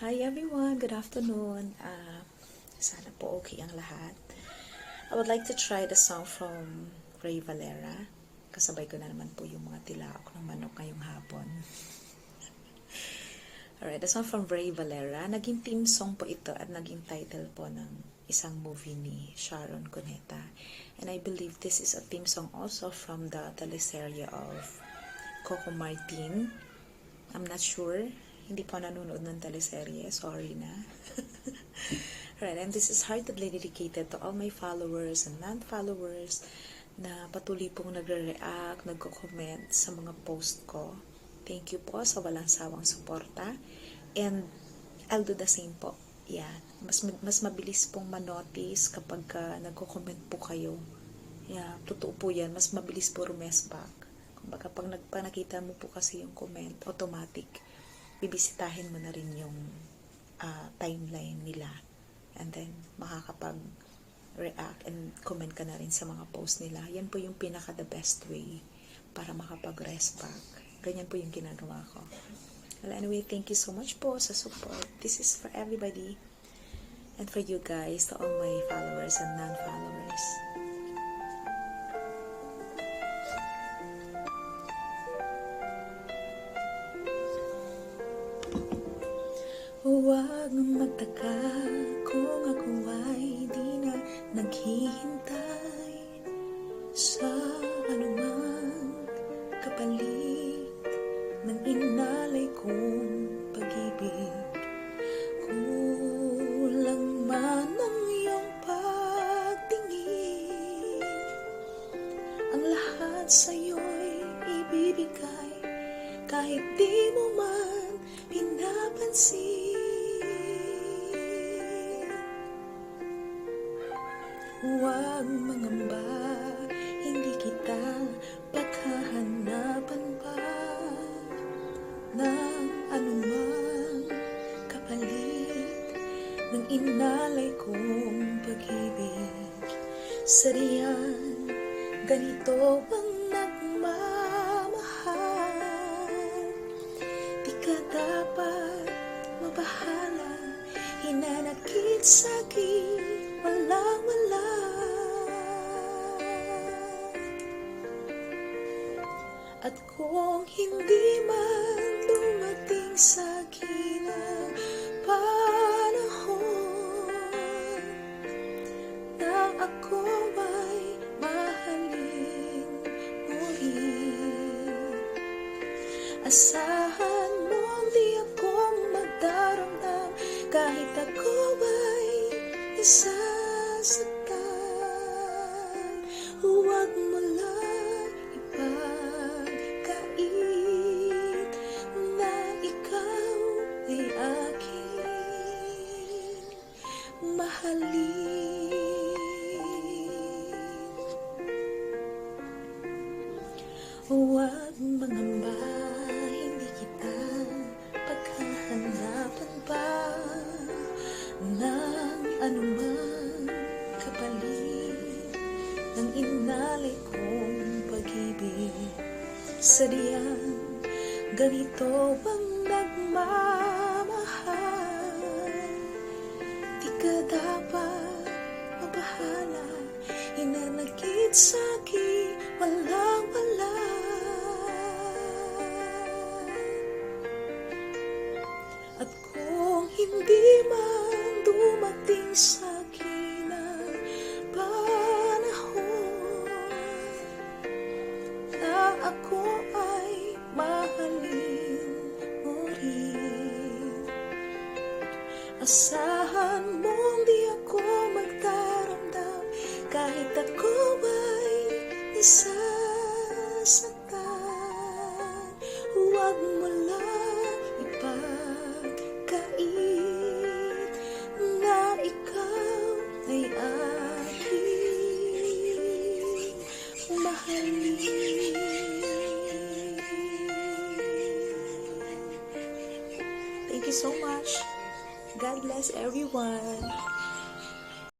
Hi everyone, good afternoon. Sana po okay ang lahat. I would like to try the song from Ray Valera. Kasabay ko na naman po yung mga tilaok ng manok ngayong hapon. Alright, the song from Ray Valera. Naging theme song po ito at naging title po ng isang movie ni Sharon Cuneta. And I believe this is a theme song also from the teleserye of Coco Martin. I'm not sure. Hindi po nanonood ng teleserye. Sorry na. Right, and this is heartedly dedicated to all my followers and non-followers na patuloy pong nagre-react, nagko-comment sa mga post ko. Thank you po sa walang sawang suporta. And I'll do the same po. Yeah. Mas mabilis pong manotice kapag nagko-comment po kayo. Yeah, totoo po yan. Mas mabilis po rumesback. Kumbaga, pag nakita mo po kasi yung comment, automatic, bibisitahin mo na rin yung timeline nila. And then, makakapag-react and comment ka na rin sa mga post nila. Yan po yung pinaka-the best way para makapag-respect. Ganyan po yung ginagawa ko. Well, anyway, thank you so much po sa support. This is for everybody. And for you guys, to all my followers and non-followers. Huwag magtaka kung ako ay di na naghihintay sa anumang kapalit ng inalay kong pag-ibig. Kulang man ang iyong pagtingin, ang lahat sa'yo'y ibibigay kahit di mo man pinapansin. Huwag mangamba, hindi kita paghahanapan pa ng anumang kapalit ng inalay kong pag-ibig. Sariyan, ganito bang nagmamahal? Di ka dapat mabahala, hinanakit sa'kin walang-wala. At kung hindi man dumating sa'kin ang panahon na ako ay mahalin muli, asahan mong di ako magdaramdam kahit ako ay nasasaktan. Huwag mo lang ipagkait na ikaw ay aking mahalin. Huwag mangamba, hindi kita paghahanapan pa ng anumang kapalit ng inalay kong pag-ibig. Sadyang ganito bang nagmamahal? Di ka dapat mabahala, hinanakit sa'kin walang-wala. At kung hindi man dumating sa'kin ang panahon na ako ay mahalin muli, asahan mong di ako magdaramdam kahit ako ay nasasaktan. Huwag mo lang ipagkait na ikaw ay aking mahalin. Thank you so much. God bless everyone.